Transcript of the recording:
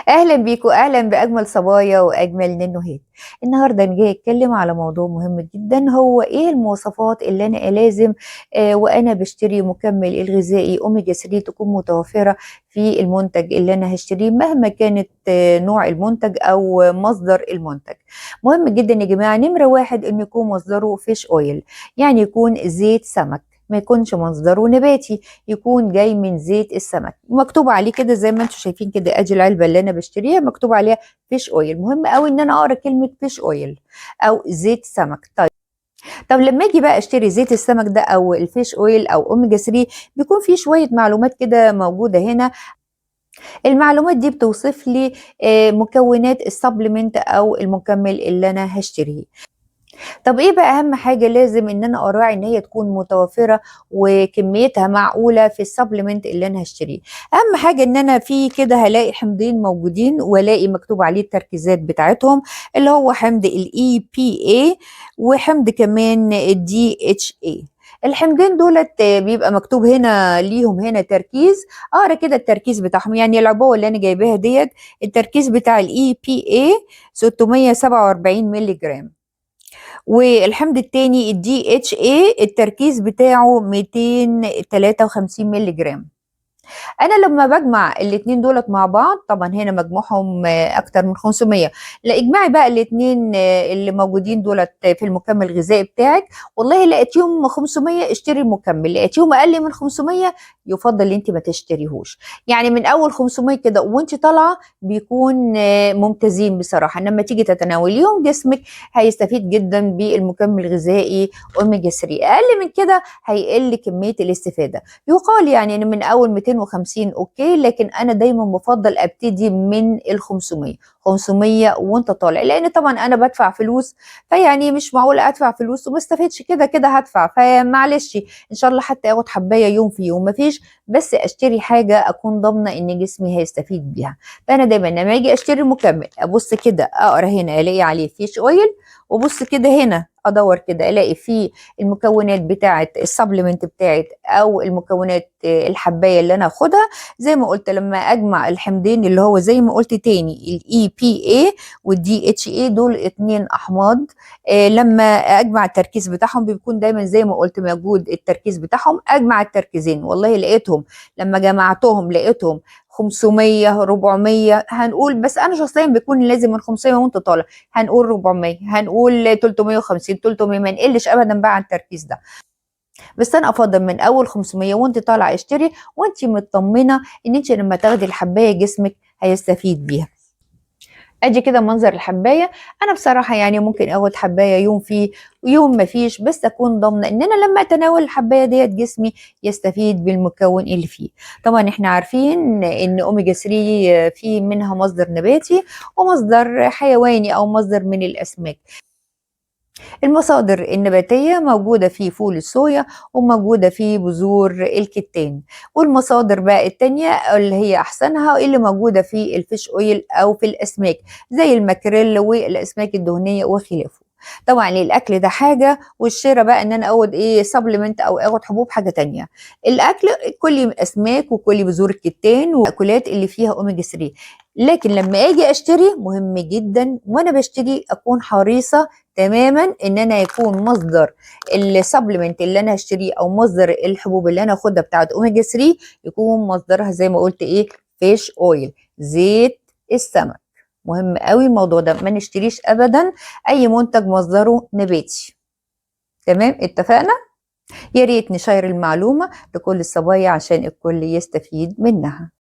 أهلا بيكوا، أهلا بأجمل صبايا وأجمل ننوهات. النهاردة أنا جاي أتكلم على موضوع مهم جدا، هو إيه المواصفات اللي أنا لازم وأنا بشتري مكمل الغذائي أوميجا 3 تكون متوفرة في المنتج اللي أنا هشتريه، مهما كانت نوع المنتج أو مصدر المنتج. مهم جدا يا جماعة، نمرة واحد إنه يكون مصدره فيش أويل، يعني يكون زيت سمك، ما يكونش مصدره نباتي، يكون جاي من زيت السمك. مكتوب عليه كده زي ما انتم شايفين كده، ادي العلبه اللي انا بشتريها مكتوب عليها فيش اويل. مهم قوي ان انا اقرا كلمه فيش اويل او زيت سمك. طب لما اجي بقى اشتري زيت السمك ده او الفيش اويل او اوميجا 3، بيكون في شويه معلومات كده موجوده هنا. المعلومات دي بتوصف لي مكونات السبلمنت او المكمل اللي انا هشتريه. طب ايه بقى اهم حاجه لازم ان انا اراعي ان هي تكون متوفره وكميتها معقوله في السبلمنت اللي انا هشتريه؟ اهم حاجه ان انا في كده هلاقي حمضين موجودين، والاقي مكتوب عليه التركيزات بتاعتهم، اللي هو حمض الاي بي اي وحمض كمان الدي اتش اي. الحمضين دولت بيبقى مكتوب هنا ليهم هنا تركيز. اقرا كده التركيز بتاعهم، يعني العبوه اللي انا جايباها ديت التركيز بتاع الاي بي اي 647 مللي جرام، والحمض التاني الدي اتش اي التركيز بتاعه 253 مللي جرام. انا لما بجمع الاتنين دولت مع بعض، طبعا هنا مجموعهم اكتر من 500، لا اجمعي بقى الاتنين اللي موجودين دولت في المكمل الغذائي بتاعك. والله لقيتيهم 500 اشتري المكمل، لقيتيهم اقل من 500 يفضل ان انت ما تشتريهوش. يعني من اول 500 كده وانت طالعه بيكون ممتازين بصراحه، لما تيجي تتناوليهم جسمك هيستفيد جدا بالمكمل الغذائي اوميجا 3. اقل من كده هيقل كميه الاستفاده. يقال يعني ان من اول 250 اوكي، لكن انا دايما بفضل ابتدي من ال 500. 500 وانت طالع، لان طبعا انا بدفع فلوس، فيعني مش معقول ادفع فلوس وما استفدش. كده كده هدفع، فمعلش ان شاء الله حتى اخد حبايه يوم في يوم مفيش، بس اشتري حاجه اكون ضامنه ان جسمي هيستفيد بيها. فانا دايما لما اجي اشتري مكمل ابص كده، اقرا هنا الاقي عليه فيش اويل، وابص كده هنا ادور كده الاقي فيه المكونات بتاعه السبلمنت بتاعت او المكونات الحبايه اللي انا هاخدها. زي ما قلت لما اجمع الحمضين اللي هو زي ما قلت تاني الاي بي اي والدي اتش اي، دول اتنين احماض. لما اجمع التركيز بتاعهم بيكون دايما زي ما قلت موجود التركيز بتاعهم. اجمع التركيزين، والله لقيتهم لما جمعتهم لقيتهم 500 400 هنقول، بس انا شخصيا بيكون لازم من 500 وانت طالع، هنقول 400 هنقول 350 300، ما نقلش ابدا بقى عن التركيز ده. بس انا افضل من اول 500 وانت طالعه اشتري وانت مطمنه ان انت لما تاخدي الحبايه جسمك هيستفيد بيها. ادي كده منظر الحبايه. انا بصراحه يعني ممكن اخد حبايه يوم فيه ويوم ما فيش، بس اكون ضامنه ان انا لما اتناول الحبايه ديت جسمي يستفيد بالمكون اللي فيه. طبعا احنا عارفين ان اوميجا 3 في منها مصدر نباتي ومصدر حيواني او مصدر من الاسماك. المصادر النباتية موجودة في فول الصويا وموجودة في بذور الكتان، والمصادر بقى التانية اللي هي أحسنها اللي موجودة في الفيش أويل أو في الأسماك زي الماكريل والأسماك الدهنية وخلافه. طبعا الاكل ده حاجه، والشراء بقى ان انا اخد ايه سبلمنت او اخد حبوب حاجه تانية. الاكل كل اسماك وكل بذور الكتان واكلات اللي فيها اوميجا 3. لكن لما اجي اشتري مهم جدا وانا بشتري اكون حريصه تماما ان انا يكون مصدر السبلمنت اللي انا هشتريه او مصدر الحبوب اللي انا اخدها بتاعت اوميجا 3 يكون مصدرها زي ما قلت ايه فيش اويل، زيت السمك. مهم قوي الموضوع ده، ما نشتريش ابدا اي منتج مصدره نباتي. تمام اتفقنا. يا ريت نشير المعلومه لكل الصبايا عشان الكل يستفيد منها.